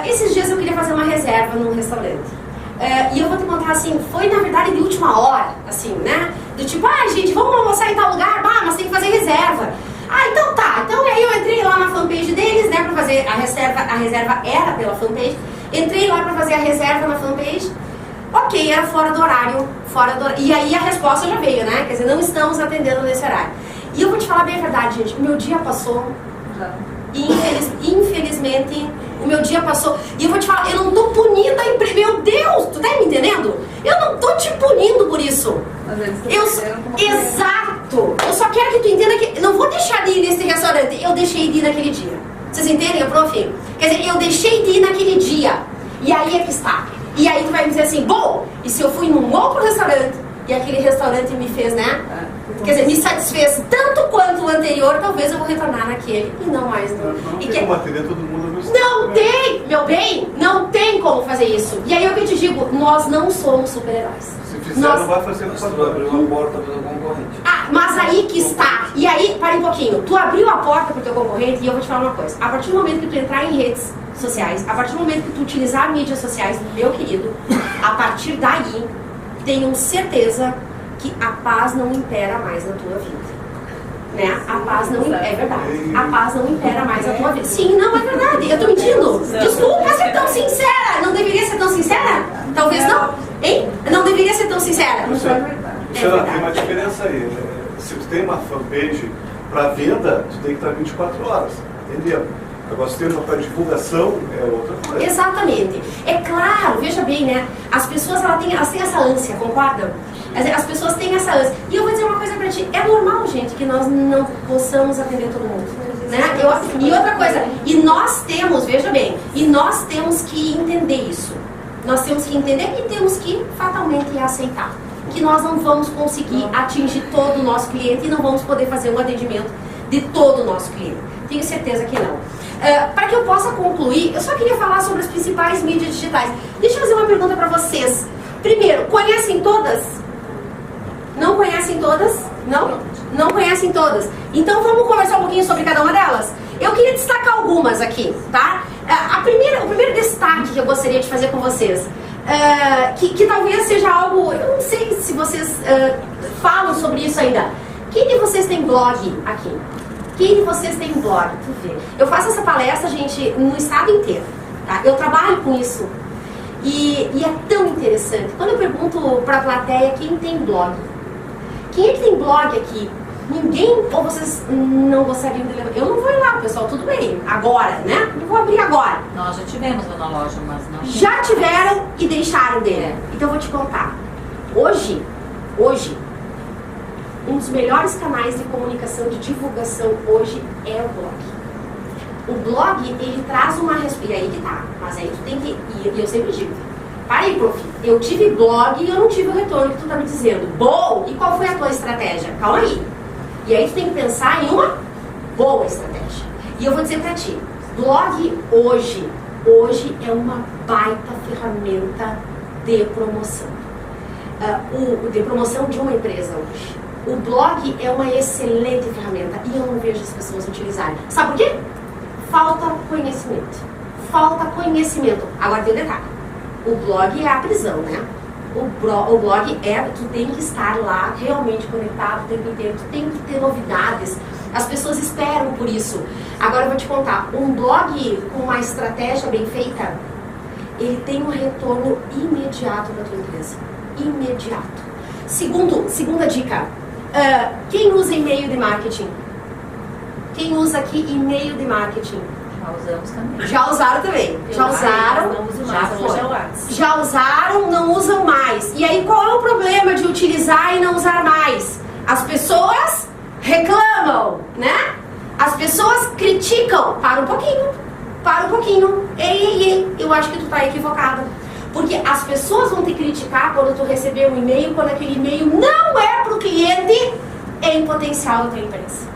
Esses dias eu queria fazer uma reserva num restaurante. E eu vou te contar assim, foi na verdade de última hora, assim, né? Do tipo, gente, vamos almoçar em tal lugar, mas tem que fazer reserva. Então tá. Então aí eu entrei lá na fanpage deles, né, pra fazer a reserva era pela fanpage. Entrei lá pra fazer a reserva na fanpage. Ok, era fora do horário. E aí a resposta já veio, né? Quer dizer, não estamos atendendo nesse horário. E eu vou te falar bem a verdade, gente. O meu dia passou. Infelizmente, o meu dia passou. E eu vou te falar, eu não tô punindo a empresa. Meu Deus, tu tá me entendendo? Eu não tô te punindo por isso. Exato. Eu só quero que tu entenda que eu não vou deixar de ir nesse restaurante. Eu deixei de ir naquele dia. Vocês entendem, prof? Quer dizer, eu deixei de ir naquele dia. E aí é que está. E aí tu vai me dizer assim, bom, e se eu fui num outro restaurante e aquele restaurante me fez, né? Quer dizer, me satisfez tanto quanto o anterior, talvez eu vou retornar naquele e não mais não. Não tem como atender todo mundo no Não tem, meu bem, não tem como fazer isso. E aí é o que eu te digo, nós não somos super-heróis. Se fizer, não vai fazer Mas tu abriu uma porta para o concorrente. Mas aí que está. E aí, para um pouquinho, tu abriu a porta para o teu concorrente e eu vou te falar uma coisa. A partir do momento que tu entrar em redes sociais, a partir do momento que tu utilizar mídias sociais, meu querido, a partir daí, tenho certeza que a paz não impera mais na tua vida. Né? A paz não é verdade. A paz não impera mais na tua vida. Sim, não, é verdade. Eu tô mentindo. Desculpa ser tão sincera. Não deveria ser tão sincera? Talvez não. Hein? Não deveria ser tão sincera. Luciana, tem uma diferença aí. Se tu tem uma fanpage para venda, tu tem que estar 24 horas. Entendeu? Agora, se tem uma para divulgação, é outra coisa. Exatamente. É claro, veja bem, né? As pessoas elas têm essa ânsia, concordam? As pessoas têm essa ânsia. E eu vou dizer uma coisa pra ti. É normal, gente, que nós não possamos atender todo mundo. Né? E outra coisa, e nós temos, veja bem, e nós temos que entender isso. Nós temos que entender e temos que fatalmente aceitar. Que nós não vamos conseguir atingir todo o nosso cliente e não vamos poder fazer um atendimento de todo o nosso cliente. Tenho certeza que não. Para que eu possa concluir, eu só queria falar sobre as principais mídias digitais. Deixa eu fazer uma pergunta para vocês. Primeiro, conhecem todas? Não conhecem todas? Não? Não conhecem todas. Então vamos conversar um pouquinho sobre cada uma delas? Eu queria destacar algumas aqui, tá? O primeiro destaque que eu gostaria de fazer com vocês, que talvez seja algo, eu não sei se vocês falam sobre isso ainda. Quem de vocês tem blog aqui? Quem de vocês tem blog? Tu vê. Eu faço essa palestra, gente, no estado inteiro. Tá? Eu trabalho com isso. E é tão interessante. Quando eu pergunto para a plateia quem tem blog, quem é que tem blog aqui? Ninguém, ou vocês não gostariam de levar? Eu não vou ir lá, pessoal, tudo bem, agora, né? Não vou abrir agora. Nós já tivemos lá na loja, mas não... Já tiveram e deixaram dele. Então eu vou te contar. Hoje, um dos melhores canais de comunicação, de divulgação hoje é o blog. O blog, ele traz uma resposta. E aí que tá. Mas aí tu tem que... E eu sempre digo, para aí, prof. Eu tive blog e eu não tive o retorno que tu tá me dizendo. Bom, e qual foi a tua estratégia? Calma aí. E aí tu tem que pensar em uma boa estratégia. E eu vou dizer pra ti, blog hoje é uma baita ferramenta de promoção. De promoção de uma empresa hoje. O blog é uma excelente ferramenta e eu não vejo as pessoas utilizarem. Sabe por quê? Falta conhecimento. Falta conhecimento. Agora tem um detalhe. O blog é a prisão, né? O blog é, tu tem que estar lá realmente conectado o tempo inteiro, tu tem que ter novidades. As pessoas esperam por isso. Agora eu vou te contar, um blog com uma estratégia bem feita, ele tem um retorno imediato da tua empresa. Imediato. Segunda dica, quem usa e-mail de marketing? Quem usa aqui e-mail de marketing? Já usamos também. Já usaram também. Já usaram. Não uso Já mais, foi. hoje é o WhatsApp. Já usaram, não usam mais. E aí qual é o problema de utilizar e não usar mais? As pessoas reclamam, né? As pessoas criticam. Para um pouquinho. Ei, eu acho que tu tá equivocada. Porque as pessoas vão te criticar quando tu receber um e-mail, quando aquele e-mail não é pro cliente em potencial da tua empresa.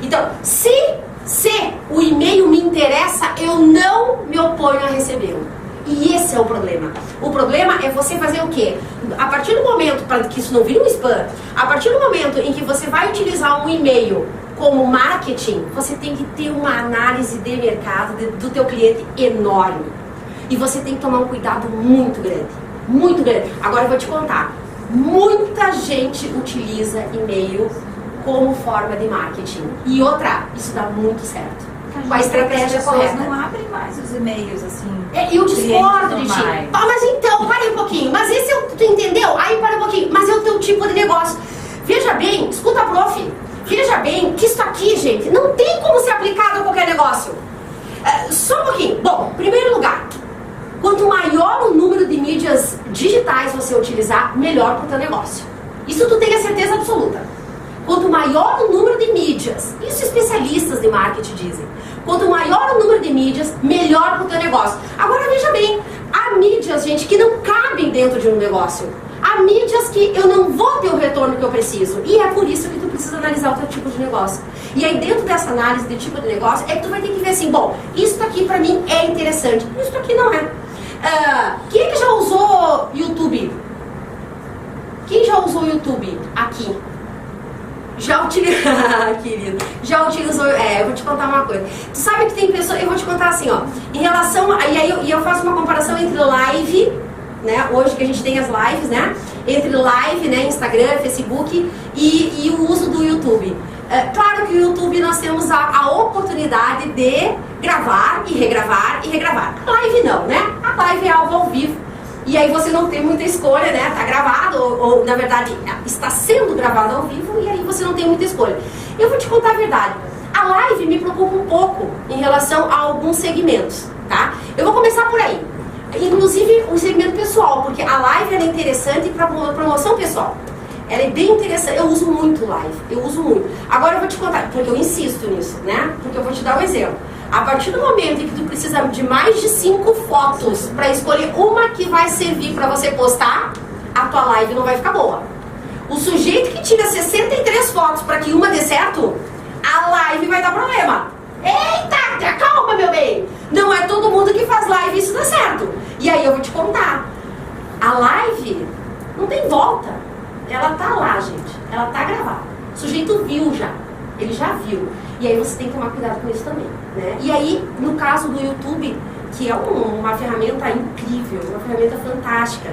Então, se o e-mail me interessa, eu não me oponho a recebê-lo. E esse é o problema. O problema é você fazer o quê? A partir do momento, para que isso não vire um spam, a partir do momento em que você vai utilizar um e-mail como marketing, você tem que ter uma análise de mercado do teu cliente enorme. E você tem que tomar um cuidado muito grande. Muito grande. Agora eu vou te contar. Muita gente utiliza e-mail como forma de marketing. E outra, isso dá muito certo. Com a estratégia correta. Não abrem mais os e-mails assim. Eu discordo de ti. normais. Mas então, para um pouquinho. Mas esse é o... Tu entendeu? Aí para um pouquinho. Mas é o teu tipo de negócio. Veja bem, escuta, prof. Veja bem que isso aqui, gente, não tem como ser aplicado a qualquer negócio. Só um pouquinho. Bom, primeiro lugar, quanto maior o número de mídias digitais você utilizar, melhor para o teu negócio. Isso tu tem a certeza absoluta. Quanto maior o número de mídias, isso especialistas de marketing dizem, quanto maior o número de mídias, melhor para o teu negócio. Agora veja bem, há mídias, gente, que não cabem dentro de um negócio. Há mídias que eu não vou ter o retorno que eu preciso. E é por isso que tu precisa analisar o teu tipo de negócio. E aí dentro dessa análise de tipo de negócio, é que tu vai ter que ver assim, bom, isso aqui para mim é interessante, isso aqui não é. Quem é que já usou YouTube? Quem já usou YouTube aqui? Já utilizou, querido, já utilizou, eu vou te contar uma coisa. Tu sabe que tem pessoas, eu vou te contar assim, ó, em relação, e eu faço uma comparação entre live, né, hoje que a gente tem as lives, né, entre live, né, Instagram, Facebook e o uso do YouTube. Claro que o YouTube nós temos a oportunidade de gravar e regravar e regravar. A live não, né, a live é algo ao vivo. E aí você não tem muita escolha, né? Tá gravado, ou na verdade está sendo gravado ao vivo, e aí você não tem muita escolha. Eu vou te contar a verdade. A live me preocupa um pouco em relação a alguns segmentos, tá? Eu vou começar por aí. Inclusive o segmento pessoal, porque a live é interessante para promoção pessoal. Ela é bem interessante, eu uso muito live, eu uso muito. Agora eu vou te contar, porque eu insisto nisso, né? Porque eu vou te dar um exemplo. A partir do momento em que tu precisa de mais de 5 fotos para escolher uma que vai servir para você postar, a tua live não vai ficar boa. O sujeito que tira 63 fotos para que uma dê certo, a live vai dar problema. Eita, calma, meu bem. Não é todo mundo que faz live e isso dá certo. E aí eu vou te contar. A live não tem volta. Ela tá lá, gente. Ela tá gravada. O sujeito viu já. Ele já viu. E aí você tem que tomar cuidado com isso também, né? E aí, no caso do YouTube, que é uma ferramenta incrível, uma ferramenta fantástica,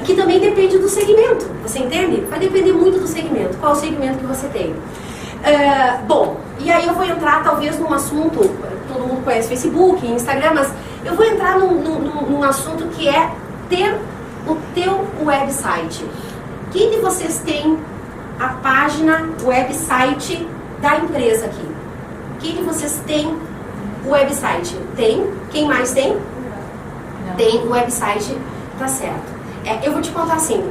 que também depende do segmento, você entende? Vai depender muito do segmento, qual é o segmento que você tem. Bom, e aí eu vou entrar talvez num assunto, todo mundo conhece Facebook, Instagram, mas eu vou entrar num assunto que é ter o teu website. Quem de vocês tem a página, o website da empresa aqui. Quem de vocês tem o website? Tem? Quem mais tem? Não. Tem o website, tá certo. Eu vou te contar assim,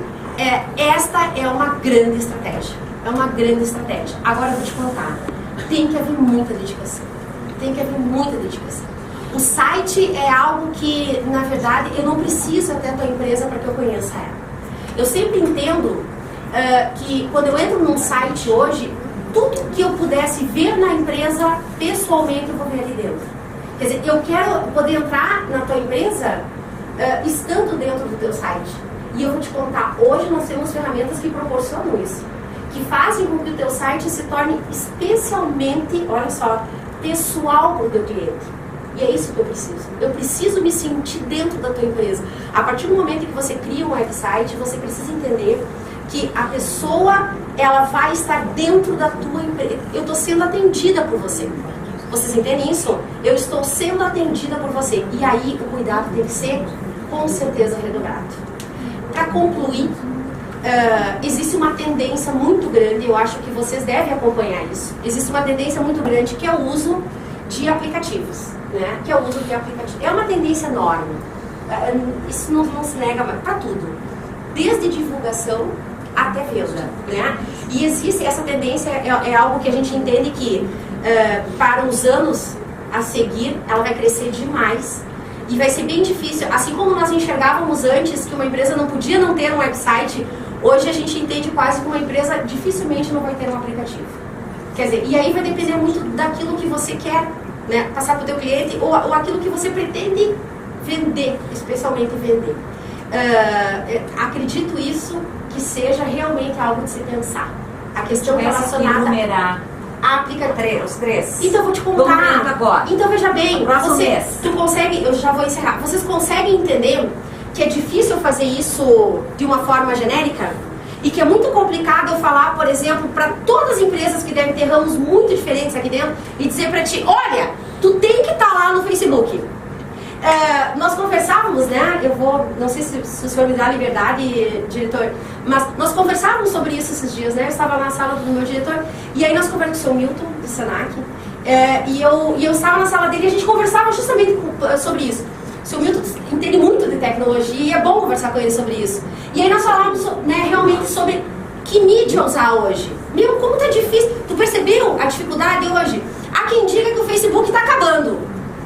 esta é uma grande estratégia. É uma grande estratégia. Agora eu vou te contar, tem que haver muita dedicação. Tem que haver muita dedicação. O site é algo que, na verdade, eu não preciso até a tua empresa para que eu conheça ela. Eu sempre entendo que quando eu entro num site hoje, tudo que eu pudesse ver na empresa, pessoalmente eu vou ver ali dentro. Quer dizer, eu quero poder entrar na tua empresa estando dentro do teu site. E eu vou te contar, hoje nós temos ferramentas que proporcionam isso, que fazem com que o teu site se torne especialmente, olha só, pessoal para o teu cliente. E é isso que eu preciso. Eu preciso me sentir dentro da tua empresa. A partir do momento que você cria um website, você precisa entender que a pessoa, ela vai estar dentro da tua empresa. Eu estou sendo atendida por você. Vocês entendem isso? Eu estou sendo atendida por você. E aí o cuidado tem que ser, com certeza, redobrado. Para concluir, existe uma tendência muito grande, eu acho que vocês devem acompanhar isso. Existe uma tendência muito grande que é o uso de aplicativos, né? Que é o uso de aplicativos. É uma tendência enorme. Isso não se nega para tudo. Desde divulgação até venda, né? E existe essa tendência, é algo que a gente entende que para os anos a seguir, ela vai crescer demais. E vai ser bem difícil, assim como nós enxergávamos antes que uma empresa não podia não ter um website, hoje a gente entende quase que uma empresa dificilmente não vai ter um aplicativo. Quer dizer, e aí vai depender muito daquilo que você quer, né, passar para o teu cliente ou aquilo que você pretende vender, especialmente vender. Acredito isso que seja realmente algo de se pensar. A questão relacionada a aplicativo. Os três. Então eu vou te contar. Agora. Então veja bem, tu consegue, eu já vou encerrar. Vocês conseguem entender que é difícil fazer isso de uma forma genérica? E que é muito complicado eu falar, por exemplo, para todas as empresas que devem ter ramos muito diferentes aqui dentro e dizer para ti, olha, tu tem que estar lá no Facebook. Nós conversávamos, né? Não sei se o senhor me dá a liberdade, diretor, mas nós conversávamos sobre isso esses dias, né? Eu estava na sala do meu diretor e aí nós conversamos com o seu Milton, do Senac, e eu estava na sala dele e a gente conversava justamente sobre isso. O seu Milton entende muito de tecnologia e é bom conversar com ele sobre isso. E aí nós falávamos, né, realmente sobre que mídia usar hoje. Meu, como tá difícil. Tu percebeu a dificuldade hoje? Há quem diga que o Facebook está acabando,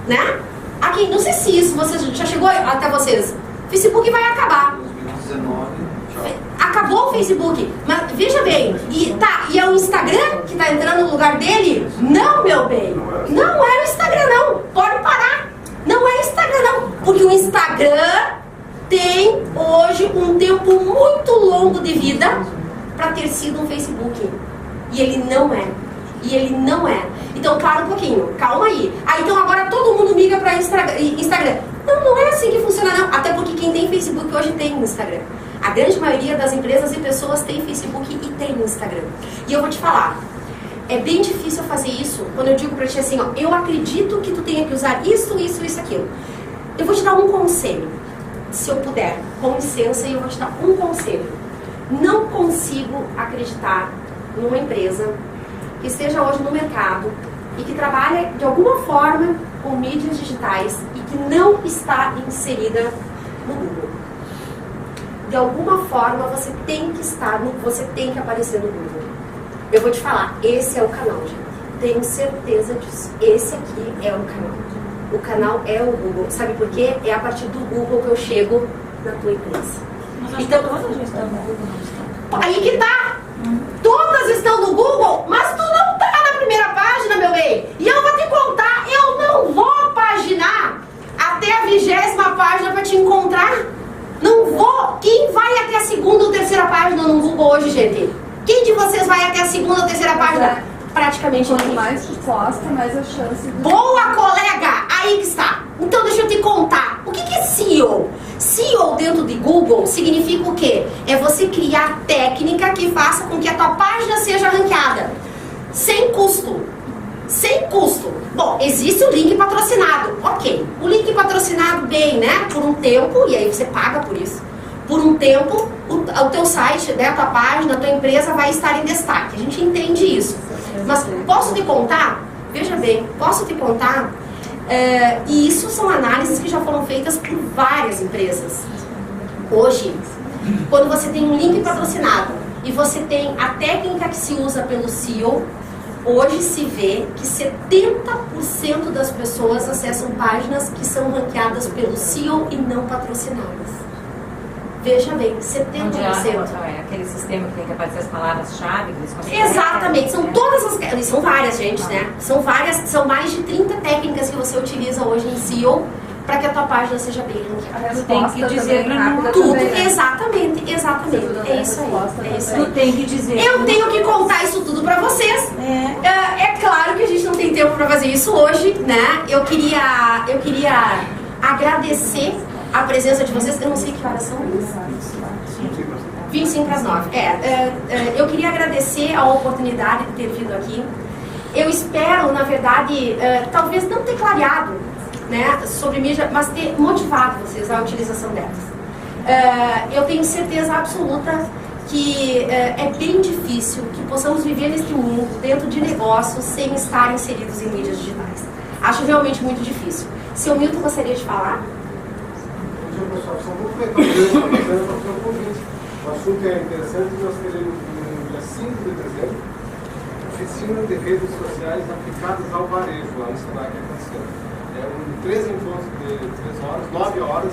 né? Aqui, não sei se isso já chegou até vocês. O Facebook vai acabar. 2019, tchau. Acabou o Facebook. Mas veja bem, e é o Instagram que está entrando no lugar dele? Não, meu bem. Não é o Instagram, não. Pode parar. Não é Instagram, não. Porque o Instagram tem hoje um tempo muito longo de vida para ter sido um Facebook. E ele não é. Então, para um pouquinho, calma aí. Então agora todo mundo migra para Instagram. Não é assim que funciona, não. Até porque quem tem Facebook hoje tem Instagram. A grande maioria das empresas e pessoas tem Facebook e tem Instagram. E eu vou te falar, é bem difícil fazer isso quando eu digo para ti assim, ó, eu acredito que tu tenha que usar isso, aquilo. Eu vou te dar um conselho, se eu puder, com licença, eu vou te dar um conselho. Não consigo acreditar numa empresa que esteja hoje no mercado e que trabalha de alguma forma com mídias digitais e que não está inserida no Google. De alguma forma você tem que aparecer no Google. Eu vou te falar, esse é o canal, gente. Tenho certeza disso. Esse aqui é o canal. O canal é o Google. Sabe por quê? É a partir do Google que eu chego na tua empresa. Então, todas estão no Google, não estão. Aí que tá! Todas estão no Google, mas tu não tá na primeira página, meu bem. E eu vou te contar, eu não vou paginar até a 20ª página para te encontrar. Não vou. Quem vai até a 2ª ou 3ª página no Google hoje, gente? Quem de vocês vai até a 2ª ou 3ª página? Praticamente Quanto ninguém. mais tu posta, mais a chance de... Boa, colega! Aí que está. Então deixa eu te contar. O que é SEO? SEO dentro de Google significa o quê? É você criar técnica que faça com que a tua página seja ranqueada. Sem custo. Sem custo. Bom, existe o link patrocinado. Ok. O link patrocinado bem, né? Por um tempo, e aí você paga por isso. Por um tempo, o teu site, né, a tua página, a tua empresa vai estar em destaque. A gente entende isso. Mas posso te contar? Veja bem, posso te contar? E isso são análises que já foram feitas por várias empresas. Hoje, quando você tem um link patrocinado e você tem a técnica que se usa pelo SEO, hoje se vê que 70% das pessoas acessam páginas que são ranqueadas pelo SEO e não patrocinadas. Veja bem, 70%. É aquele sistema que tem que aparecer as palavras-chave que eles conseguem. Exatamente, são todas as. São várias, gente, né? São várias, são mais de 30 técnicas que você utiliza hoje em SEO para que a tua página seja bem ranqueada. Tu tem que dizer pra não. Tudo, exatamente. É isso aí. Tu tem que dizer. Eu tenho que contar isso tudo pra vocês. É claro que a gente não tem tempo pra fazer isso hoje, né? Eu queria agradecer a presença de vocês. Eu não sei que horas são. 25 para as 9. Eu queria agradecer a oportunidade de ter vindo aqui. Eu espero, na verdade, talvez não ter clareado, né, sobre mídia, mas ter motivado vocês à utilização delas. Eu tenho certeza absoluta que é bem difícil que possamos viver neste mundo dentro de negócios sem estar inseridos em mídias digitais. Acho realmente muito difícil. Seu Milton gostaria de falar? Bom dia, pessoal. São muito legal. O assunto é interessante. Nós teremos no dia 5 de dezembro oficina de redes sociais aplicadas ao varejo lá no Senac acontecendo. Três encontros de 3 horas, 9 horas,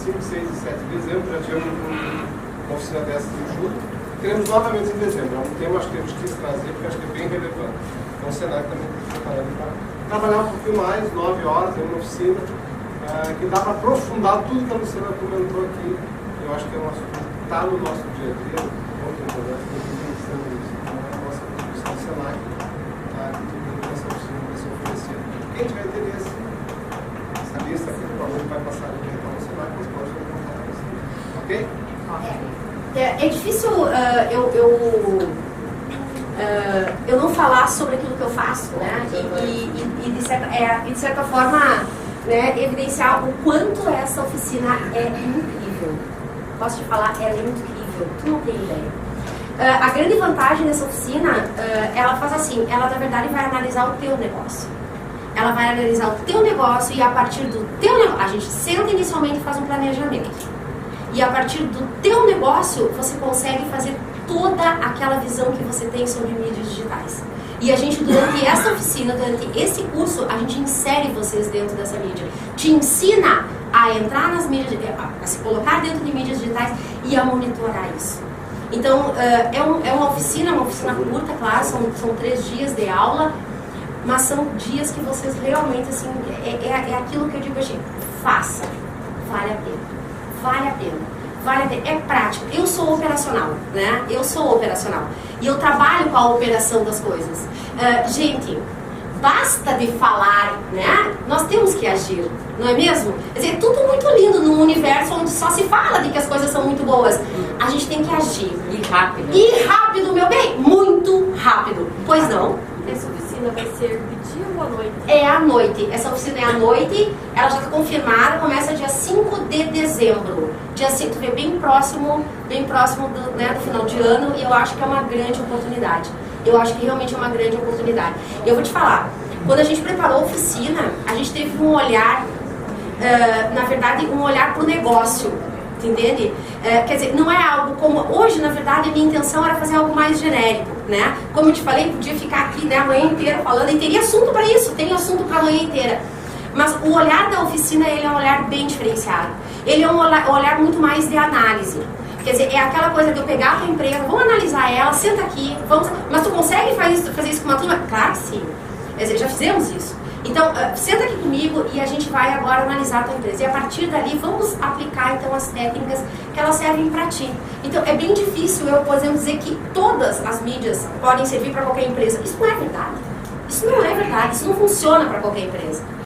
5, 6 e 7 de dezembro. Já tivemos uma oficina dessas em julho. Teremos novamente em dezembro. É um tema acho que a gente quis trazer porque acho que é bem relevante. Então o Senac também está preparando para trabalhar um pouquinho mais, 9 horas, em uma oficina que dá para aprofundar tudo que a Luciana comentou aqui. Eu acho que é um assunto que está no nosso dia a dia, muito importante, que a gente tem pensando nisso. Então, é a nossa contribuição do Senac, que tem essa oficina para ser oferecida. Quem tiver interesse, essa lista aqui provavelmente vai passar aqui para o Senac, mas pode contar com você. Ok? É difícil eu não falar sobre aquilo que eu faço, né? E de certa forma, né, evidenciar o quanto essa oficina é incrível. Posso te falar, ela é incrível, tu não tem ideia. A grande vantagem dessa oficina, ela faz assim, ela na verdade vai analisar o teu negócio. Ela vai analisar o teu negócio e a partir do teu negócio, a gente senta inicialmente e faz um planejamento. E a partir do teu negócio, você consegue fazer toda aquela visão que você tem sobre mídias digitais. E a gente, durante essa oficina, durante esse curso, a gente insere vocês dentro dessa mídia. Te ensina a entrar nas mídias, a se colocar dentro de mídias digitais e a monitorar isso. Então, é uma oficina curta, claro, são 3 dias de aula, mas são dias que vocês realmente, assim, é aquilo que eu digo, gente, faça, vale a pena. Vale a pena, é prático. Eu sou operacional, né? E eu trabalho com a operação das coisas. Gente, basta de falar, né? Nós temos que agir, não é mesmo? Quer dizer, tudo muito lindo num universo onde só se fala de que as coisas são muito boas. A gente tem que agir. E rápido. E rápido, meu bem, muito rápido. Pois não? Essa oficina vai ser de dia ou à noite? É à noite. Essa oficina é à noite, ela já está confirmada, começa dia 5 de dezembro. Dia 5, tu vê, bem próximo do, né, do final de ano, e eu acho que é uma grande oportunidade. Eu acho que realmente é uma grande oportunidade. E eu vou te falar, quando a gente preparou a oficina, a gente teve um olhar, na verdade, um olhar para o negócio. Entende? Quer dizer, não é algo como... Hoje, na verdade, a minha intenção era fazer algo mais genérico, né? Como eu te falei, podia ficar aqui, né, a manhã inteira falando, e teria assunto para isso, tem assunto para a manhã inteira. Mas o olhar da oficina, ele é um olhar bem diferenciado. Ele é um olhar muito mais de análise. Quer dizer, é aquela coisa de eu pegar a tua empresa, vamos analisar ela, senta aqui, vamos... Mas tu consegue fazer isso com uma turma? Claro que sim. Quer dizer, já fizemos isso. Então, senta aqui comigo e a gente vai agora analisar a tua empresa. E a partir dali, vamos aplicar então as técnicas que elas servem para ti. Então, é bem difícil eu, por exemplo, dizer que todas as mídias podem servir para qualquer empresa. Isso não é verdade. Isso não é verdade. Isso não funciona para qualquer empresa.